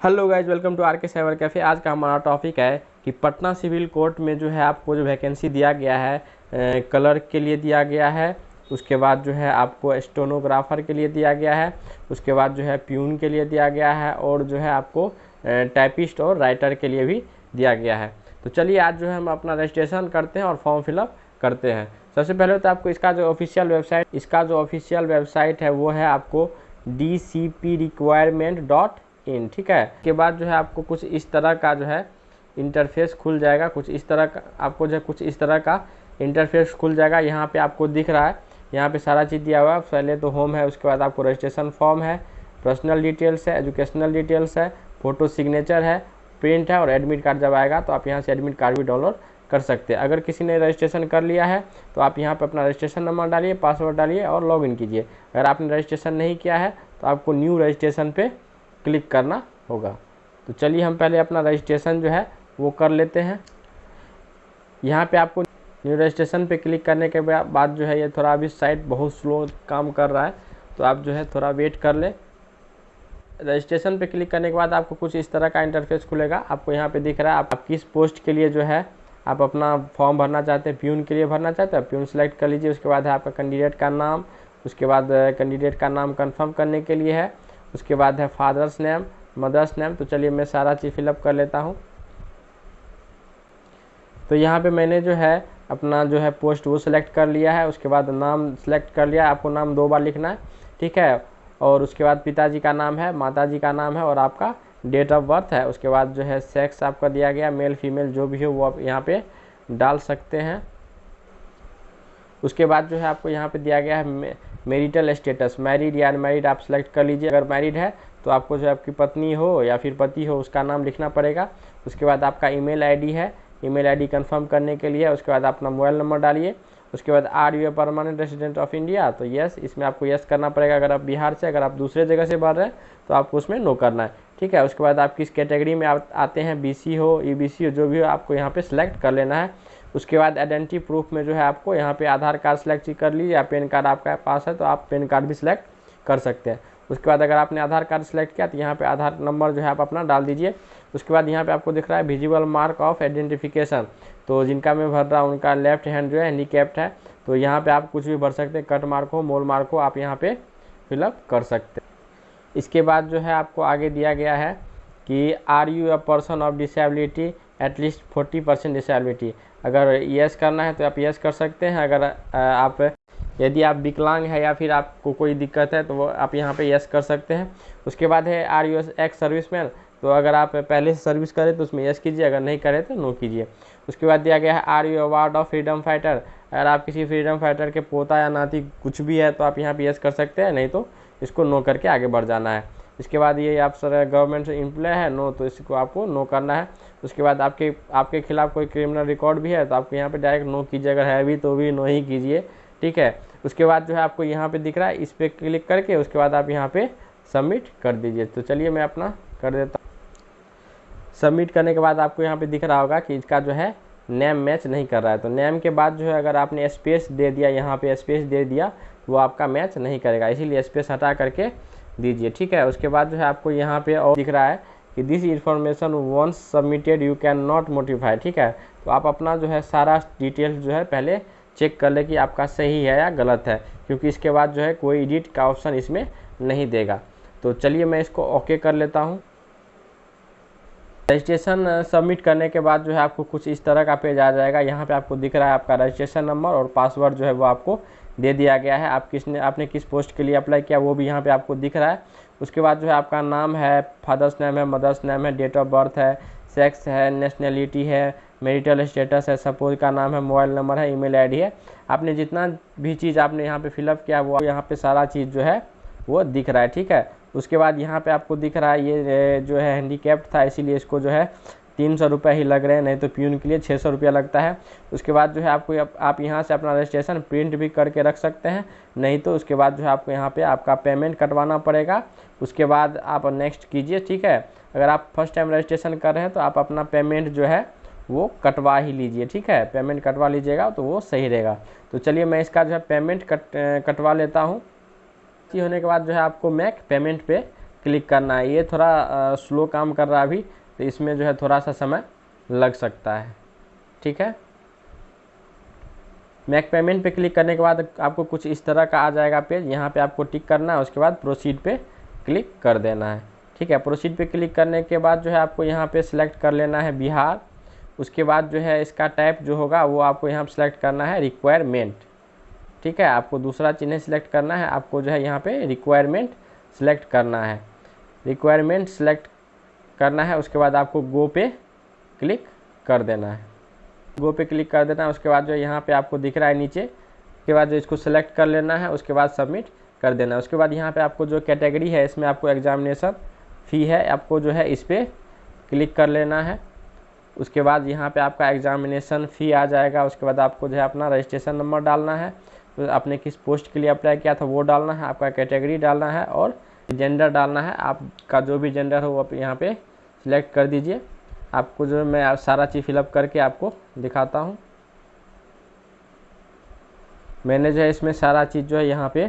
Hello guys, welcome to R K cyber cafe. आज का हमारा टॉपिक है कि पटना सिविल कोर्ट में जो है आपको जो वैकेंसी दिया गया है कलर के लिए दिया गया है। उसके बाद जो है आपको स्टेनोग्राफर के लिए दिया गया है। उसके बाद जो है प्यून के लिए दिया गया है और जो है आपको टाइपिस्ट और राइटर के लिए भी दिया गया है। तो चलिए आज जो है हम अपना रजिस्ट्रेशन करते हैं और फॉर्म फिलअप करते हैं। सबसे पहले तो आपको इसका जो ऑफिशियल वेबसाइट है वो है आपको dcprequirement.in, ठीक है। के बाद जो है आपको कुछ इस तरह का जो है इंटरफेस खुल जाएगा। कुछ इस तरह का इंटरफेस खुल जाएगा। यहाँ पे आपको दिख रहा है, यहाँ पे सारा चीज़ दिया हुआ है। पहले तो होम है, उसके बाद आपको रजिस्ट्रेशन फॉर्म है, पर्सनल डिटेल्स है, एजुकेशनल डिटेल्स है, फोटो सिग्नेचर है, प्रिंट है और एडमिट कार्ड जब आएगा तो आप यहाँ से एडमिट कार्ड भी डाउनलोड कर सकते हैं। अगर किसी ने रजिस्ट्रेशन कर लिया है तो आप यहाँ पर अपना रजिस्ट्रेशन नंबर डालिए, पासवर्ड डालिए और लॉगिन कीजिए। अगर आपने रजिस्ट्रेशन नहीं किया है तो आपको न्यू रजिस्ट्रेशन पे क्लिक करना होगा। तो चलिए हम पहले अपना रजिस्ट्रेशन जो है वो कर लेते हैं। यहाँ पे आपको न्यू रजिस्ट्रेशन पे क्लिक करने के बाद जो है ये थोड़ा अभी साइट बहुत स्लो काम कर रहा है, तो आप जो है थोड़ा वेट कर लें। रजिस्ट्रेशन पे क्लिक करने के बाद आपको कुछ इस तरह का इंटरफेस खुलेगा। आपको यहाँ पे दिख रहा है आप किस पोस्ट के लिए जो है आप अपना फॉर्म भरना चाहते हैं। प्यून के लिए भरना चाहते हैं, प्यून सेलेक्ट कर लीजिए। उसके बाद है आपका कैंडिडेट का नाम। उसके बाद कैंडिडेट का नाम कंफर्म करने के लिए है। उसके बाद है फादर्स नेम, मदर्स नेम। तो चलिए मैं सारा चीज़ फिलअप कर लेता हूँ। तो यहाँ पे मैंने जो है अपना जो है पोस्ट वो सिलेक्ट कर लिया है। उसके बाद नाम सेलेक्ट कर लिया। आपको नाम 2 बार लिखना है, ठीक है। और उसके बाद पिताजी का नाम है, माताजी का नाम है और आपका डेट ऑफ बर्थ है। उसके बाद जो है सेक्स आपका दिया गया, मेल फीमेल जो भी हो वो आप यहाँ पे डाल सकते हैं। उसके बाद जो है आपको यहाँ पे दिया गया है मैरिटल स्टेटस, मैरिड या अनमैरिड आप सेलेक्ट कर लीजिए। अगर मैरिड है तो आपको जो आपकी पत्नी हो या फिर पति हो उसका नाम लिखना पड़ेगा। उसके बाद आपका ईमेल आईडी है, ईमेल आईडी कंफर्म करने के लिए। उसके बाद अपना मोबाइल नंबर डालिए। उसके बाद are you a permanent resident of India, तो यस, इसमें आपको यस करना पड़ेगा अगर आप बिहार से। अगर आप दूसरे जगह से भर रहे हैं तो आपको उसमें नो करना है, ठीक है। उसके बाद आप किस कैटेगरी में आते हैं, बीसी हो, ईबीसी हो, जो भी हो आपको यहाँ पे सिलेक्ट कर लेना है। उसके बाद आइडेंटिटी प्रूफ में जो है आपको यहाँ पे आधार कार्ड सेलेक्ट कर लीजिए या पैन कार्ड आपके पास है तो आप पैन कार्ड भी सिलेक्ट कर सकते हैं। उसके बाद अगर आपने आधार कार्ड सेलेक्ट किया तो यहाँ पे आधार नंबर जो है आप अपना डाल दीजिए। उसके बाद यहाँ पे आपको दिख रहा है विजिबल मार्क ऑफ आइडेंटिफिकेशन, तो जिनका मैं भर रहा हूँ उनका लेफ्ट हैंड जो है हैंडीकैप्ड है। तो यहाँ पे आप कुछ भी भर सकते हैं, कट मार्क हो, मोल मार्क हो, आप यहाँ पे फिलअप कर सकते हैं। इसके बाद जो है आपको आगे दिया गया है कि are you a person of disability at least 40% disability. अगर यस करना है तो आप यस कर सकते हैं। अगर आप यदि आप विकलांग है या फिर आपको कोई दिक्कत है तो वो आप यहाँ पे यस कर सकते हैं। उसके बाद है आर यू एक्स सर्विसमैन, तो अगर आप पहले से सर्विस करें तो उसमें यस कीजिए, अगर नहीं करें तो नो कीजिए। उसके बाद दिया गया है are you award of freedom fighter. अगर आप किसी फ्रीडम फाइटर के पोता या नाती कुछ भी है तो आप यहाँ पे यस कर सकते हैं, नहीं तो इसको नो करके आगे बढ़ जाना है। इसके बाद ये आप सर गवर्नमेंट एम्प्लॉय है, नो, तो इसको आपको नो करना है। उसके बाद आपके खिलाफ कोई क्रिमिनल रिकॉर्ड भी है तो आपको यहाँ पे डायरेक्ट नो कीजिए, अगर है भी तो भी नो ही कीजिए, ठीक है। उसके बाद जो है आपको यहाँ पे दिख रहा है, इस पर क्लिक करके उसके बाद आप यहाँ पे सबमिट कर दीजिए। तो चलिए मैं अपना कर देता हूँ। सबमिट करने के बाद आपको यहाँ पे दिख रहा होगा कि इसका जो है नेम मैच नहीं कर रहा है। तो नेम के बाद जो है अगर आपने स्पेस दे दिया, यहाँ पे स्पेस दे दिया, वो आपका मैच नहीं करेगा, इसीलिए स्पेस हटा करके दीजिए, ठीक है। उसके बाद जो है आपको यहाँ पे और दिख रहा है कि this information once submitted you can not modify, ठीक है। तो आप अपना जो है सारा डिटेल्स जो है पहले चेक कर ले कि आपका सही है या गलत है, क्योंकि इसके बाद जो है कोई एडिट का ऑप्शन इसमें नहीं देगा। तो चलिए मैं इसको ओके कर लेता हूँ। रजिस्ट्रेशन सबमिट करने के बाद जो है आपको कुछ इस तरह का पेज आ जाएगा। यहाँ पे आपको दिख रहा है आपका रजिस्ट्रेशन नंबर और पासवर्ड जो है वो आपको दे दिया गया है। आपने किस पोस्ट के लिए अप्लाई किया वो भी यहाँ पे आपको दिख रहा है। उसके बाद जो है आपका नाम है, फादर्स नेम है, मदर्स नेम है, डेट ऑफ बर्थ है, सेक्स है, नेशनलिटी है, मैरिटल स्टेटस है, सपोज का नाम है, मोबाइल नंबर है, ईमेल आईडी है। आपने जितना भी चीज़ आपने यहाँ पे फिलअप किया वो यहाँ पे सारा चीज़ जो है वो दिख रहा है, ठीक है। उसके बाद यहाँ पे आपको दिख रहा है ये जो है हैंडीकैप्ड था, इसीलिए इसको जो है 300 रुपये ही लग रहे हैं, नहीं तो प्यून के लिए 600 रुपया लगता है। उसके बाद जो है आपको आप यहाँ से अपना रजिस्ट्रेशन प्रिंट भी करके रख सकते हैं, नहीं तो उसके बाद जो है आपको यहाँ पे आपका पेमेंट कटवाना पड़ेगा। उसके बाद आप नेक्स्ट कीजिए, ठीक है। अगर आप फर्स्ट टाइम रजिस्ट्रेशन कर रहे हैं तो आप अपना पेमेंट जो है वो कटवा ही लीजिए, ठीक है। पेमेंट कटवा लीजिएगा तो वो सही रहेगा। तो चलिए मैं इसका जो है पेमेंट कटवा लेता हूँ। होने के बाद जो है आपको मैं पेमेंट पे क्लिक करना है। ये थोड़ा स्लो काम कर रहा है अभी, तो इसमें जो है थोड़ा सा समय लग सकता है। ठीक है, मेक पेमेंट पे क्लिक करने के बाद आपको कुछ इस तरह का आ जाएगा पेज। यहाँ पे आपको टिक करना है, उसके बाद प्रोसीड पे क्लिक कर देना है। ठीक है, प्रोसीड पे क्लिक करने के बाद जो है आपको यहाँ पे सिलेक्ट कर लेना है बिहार। उसके बाद जो है इसका टाइप जो होगा वो आपको यहाँ पर सिलेक्ट करना है रिक्वायरमेंट। ठीक है, आपको दूसरा चिन्ह सिलेक्ट करना है, आपको जो है यहाँ पे रिक्वायरमेंट सिलेक्ट करना है। रिक्वायरमेंट सिलेक्ट करना है, उसके बाद आपको गो पे क्लिक कर देना है। गो पे क्लिक कर देना है, उसके बाद जो यहाँ पे आपको दिख रहा है नीचे, उसके बाद जो इसको सेलेक्ट कर लेना है, उसके बाद सबमिट कर देना है। उसके बाद यहाँ पे आपको जो कैटेगरी है इसमें आपको एग्जामिनेशन फ़ी है, आपको जो है इस पर क्लिक कर लेना है। उसके बाद यहाँ पे आपका एग्जामिनेशन फ़ी आ जाएगा। उसके बाद आपको जो है अपना रजिस्ट्रेशन नंबर डालना है, तो आपने किस पोस्ट के लिए अप्लाई किया था वो डालना है, आपका कैटेगरी डालना है और जेंडर डालना है। आपका जो भी जेंडर हो वो आप यहाँ पे सिलेक्ट कर दीजिए। आपको जो मैं सारा चीज़ फिलअप करके आपको दिखाता हूँ। मैंने जो है इसमें सारा चीज़ जो है यहाँ पे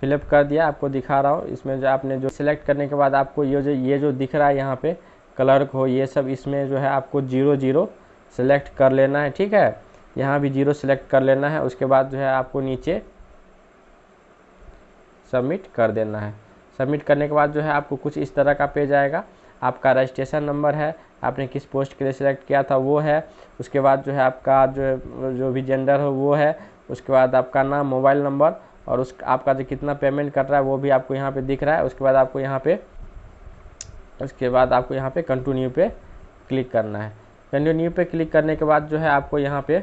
फिलअप कर दिया, आपको दिखा रहा हूँ। इसमें जो आपने जो सिलेक्ट करने के बाद आपको ये जो दिख रहा है यहाँ पे क्लर्क हो, ये सब इसमें जो है आपको 0 सेलेक्ट कर लेना है। ठीक है, यहाँ भी 0 सेलेक्ट कर लेना है। उसके बाद जो है आपको नीचे सबमिट कर देना है। सबमिट करने के बाद जो है आपको कुछ इस तरह का पेज आएगा। आपका रजिस्ट्रेशन नंबर है, आपने किस पोस्ट के लिए सिलेक्ट किया था वो है। उसके बाद जो है आपका जो भी जेंडर हो वो है। उसके बाद आपका नाम, मोबाइल नंबर और आपका जो कितना पेमेंट कर रहा है वो भी आपको यहाँ पे दिख रहा है। उसके बाद आपको यहाँ पे कंटिन्यू पे क्लिक करना है। कंटिन्यू पे क्लिक करने के बाद जो है आपको यहाँ पे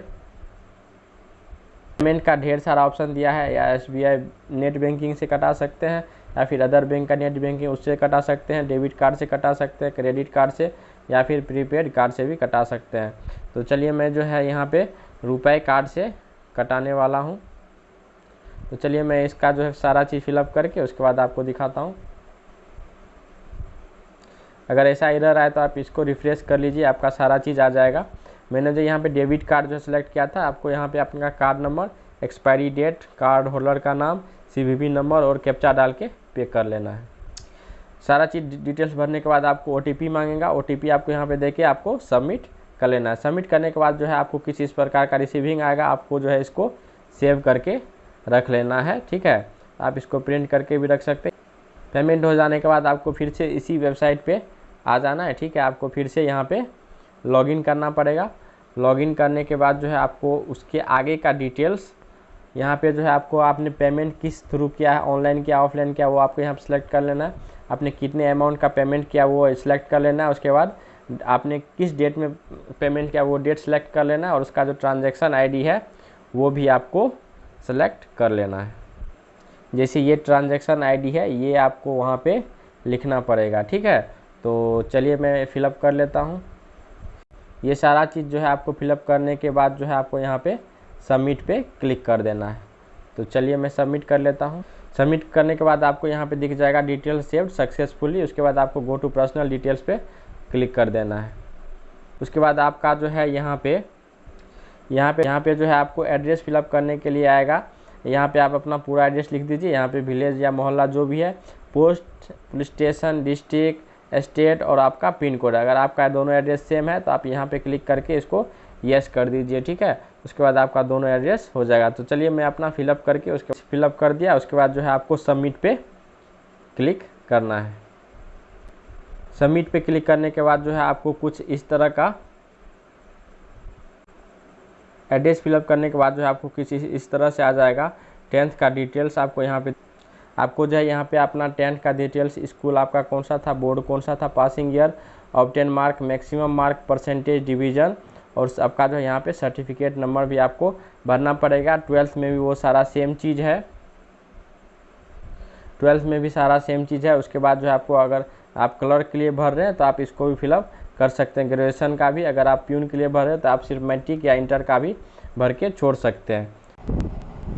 पेमेंट का ढेर सारा ऑप्शन दिया है। या SBI नेट बैंकिंग से कटा सकते हैं, या फिर अदर बैंक का नेट बैंकिंग उससे कटा सकते हैं, डेबिट कार्ड से कटा सकते हैं, क्रेडिट कार्ड से, या फिर प्रीपेड कार्ड से भी कटा सकते हैं। तो चलिए मैं जो है यहाँ पे रुपए कार्ड से कटाने वाला हूँ। तो चलिए मैं इसका जो है सारा चीज़ फिलअप करके उसके बाद आपको दिखाता हूँ। अगर ऐसा एरर आए तो आप इसको रिफ्रेश कर लीजिए, आपका सारा चीज़ आ जाएगा। मैंने जो यहाँ पे डेबिट कार्ड जो सेलेक्ट किया था, आपको यहाँ पे अपना card number, expiry date, card holder का नाम, CVV नंबर और कैप्चा डाल के पे कर लेना है। सारा चीज़ डिटेल्स भरने के बाद आपको OTP मांगेगा। OTP आपको यहाँ पे देके आपको सबमिट कर लेना है। सबमिट करने के बाद जो है आपको किसी इस प्रकार का रिसीविंग आएगा, आपको जो है इसको सेव करके रख लेना है। ठीक है, आप इसको प्रिंट करके भी रख सकते हैं। पेमेंट हो जाने के बाद आपको फिर से इसी वेबसाइट पे आ जाना है। ठीक है, आपको फिर से यहाँ पे लॉगिन करना पड़ेगा। लॉगिन करने के बाद जो है आपको उसके आगे का डिटेल्स यहाँ पे जो है आपने पेमेंट किस थ्रू किया है, ऑनलाइन किया, ऑफलाइन किया, वो आपको यहाँ पे सिलेक्ट कर लेना है। आपने कितने अमाउंट का पेमेंट किया वो सिलेक्ट कर लेना है। उसके बाद आपने किस डेट में पेमेंट किया वो डेट सेलेक्ट कर लेना है, और उसका जो ट्रांजैक्शन ID है वो भी आपको सेलेक्ट कर लेना है। जैसे ये ट्रांजैक्शन ID है ये आपको वहाँ पे लिखना पड़ेगा। ठीक है, तो चलिए मैं फिलअप कर लेता हूँ। ये सारा चीज़ जो है आपको फिलअप करने के बाद जो है आपको यहाँ पे सबमिट पे क्लिक कर देना है। तो चलिए मैं सबमिट कर लेता हूँ। सबमिट करने के बाद आपको यहाँ पे दिख जाएगा डिटेल सेव्ड सक्सेसफुली। उसके बाद आपको गो टू पर्सनल डिटेल्स पे क्लिक कर देना है। उसके बाद आपका जो है यहाँ पे जो है आपको एड्रेस फिलअप करने के लिए आएगा। यहाँ पे आप अपना पूरा एड्रेस लिख दीजिए। यहाँ पे विलेज या मोहल्ला जो भी है, post, police station, district, state और आपका पिन कोड। अगर आपका दोनों एड्रेस सेम है तो आप यहाँ पे क्लिक करके इसको यस कर दीजिए। ठीक है, उसके बाद आपका दोनों एड्रेस हो जाएगा। तो चलिए मैं अपना फिलअप करके उसके फिलअप कर दिया। उसके बाद जो है आपको सबमिट पे क्लिक करना है। सबमिट पे क्लिक करने के बाद जो है आपको कुछ इस तरह का एड्रेस फिलअप करने के बाद जो है आपको किसी इस तरह से आ जाएगा। 10th का डिटेल्स आपको आपको जो है यहाँ पे अपना 10th का डिटेल्स, स्कूल आपका कौन सा था, बोर्ड कौन सा था, passing year, obtain mark, maximum mark, percentage, division और आपका जो है यहाँ पे सर्टिफिकेट नंबर भी आपको भरना पड़ेगा। 12th में भी वो सारा सेम चीज़ है। 12th में भी सारा सेम चीज़ है। उसके बाद जो है आपको, अगर आप क्लर्क के लिए भर रहे हैं तो आप इसको भी फिलअप कर सकते हैं, ग्रेजुएशन का भी। अगर आप प्यून के लिए भर रहे हैं तो आप सिर्फ मैट्रिक या इंटर का भी भर के छोड़ सकते हैं।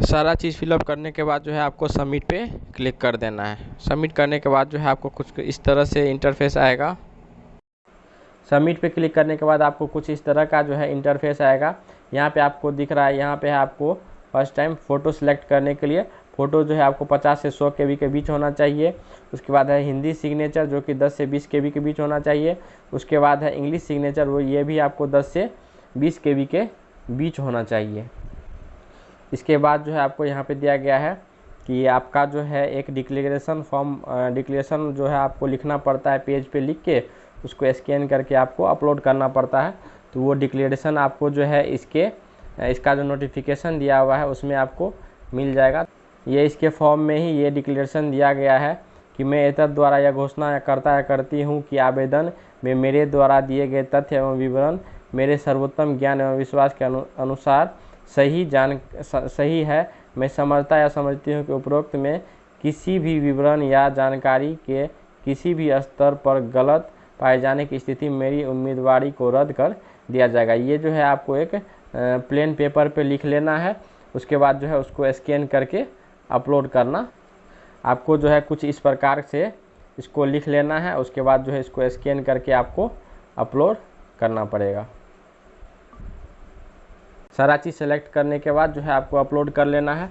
सारा चीज़ फिलअप करने के बाद जो है आपको सबमिट पे क्लिक कर देना है। सबमिट करने के बाद जो है आपको कुछ इस तरह से इंटरफेस आएगा। सबमिट पे क्लिक करने के बाद आपको कुछ इस तरह का जो है इंटरफेस आएगा। यहाँ पे आपको दिख रहा है, यहाँ पे है आपको फर्स्ट टाइम फ़ोटो सेलेक्ट करने के लिए फ़ोटो जो है आपको 50 से 100 KB के बीच होना चाहिए। उसके बाद है हिंदी सिग्नेचर जो कि 10 से 20 KB के बीच होना चाहिए। उसके बाद है इंग्लिश सिग्नेचर, वो ये भी आपको 10 से 20 KB के बीच होना चाहिए। इसके बाद जो है आपको यहाँ पे दिया गया है कि आपका जो है एक डिक्लेरेशन फॉर्म, डिक्लेरेशन जो है आपको लिखना पड़ता है, पेज पे लिख के उसको स्कैन करके आपको अपलोड करना पड़ता है। तो वो डिक्लेरेशन आपको जो है इसका जो नोटिफिकेशन दिया हुआ है उसमें आपको मिल जाएगा। ये इसके फॉर्म में ही ये डिक्लेरेशन दिया गया है कि मैं एतद द्वारा यह घोषणा करता या करती हूँ कि आवेदन में मेरे द्वारा दिए गए तथ्य एवं विवरण मेरे सर्वोत्तम ज्ञान एवं विश्वास के अनुसार सही है। मैं समझता या समझती हूँ कि उपरोक्त में किसी भी विवरण या जानकारी के किसी भी स्तर पर गलत पाए जाने की स्थिति में मेरी उम्मीदवारी को रद्द कर दिया जाएगा। ये जो है आपको एक प्लेन पेपर पे लिख लेना है। उसके बाद जो है उसको स्कैन करके अपलोड करना। आपको जो है कुछ इस प्रकार से इसको लिख लेना है। उसके बाद जो है इसको स्कैन करके आपको अपलोड करना पड़ेगा। सारा चीज़ सेलेक्ट करने के बाद जो है आपको अपलोड कर लेना है।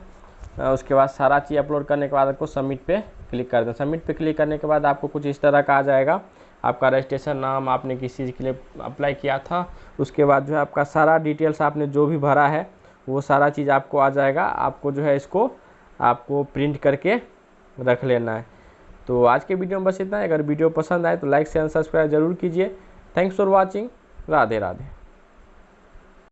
उसके बाद सारा चीज़ अपलोड करने के बाद आपको सबमिट पे क्लिक कर दें। सबमिट पे क्लिक करने के बाद आपको कुछ इस तरह का आ जाएगा। आपका रजिस्ट्रेशन नाम, आपने किस चीज़ के लिए अप्लाई किया था, उसके बाद जो है आपका सारा डिटेल्स आपने जो भी भरा है वो सारा चीज़ आपको आ जाएगा। आपको जो है इसको आपको प्रिंट करके रख लेना है। तो आज के वीडियो में बस इतना है। अगर वीडियो पसंद आए तो लाइक शेयर सब्सक्राइब जरूर कीजिए। Thanks for watching. Radhe Radhe.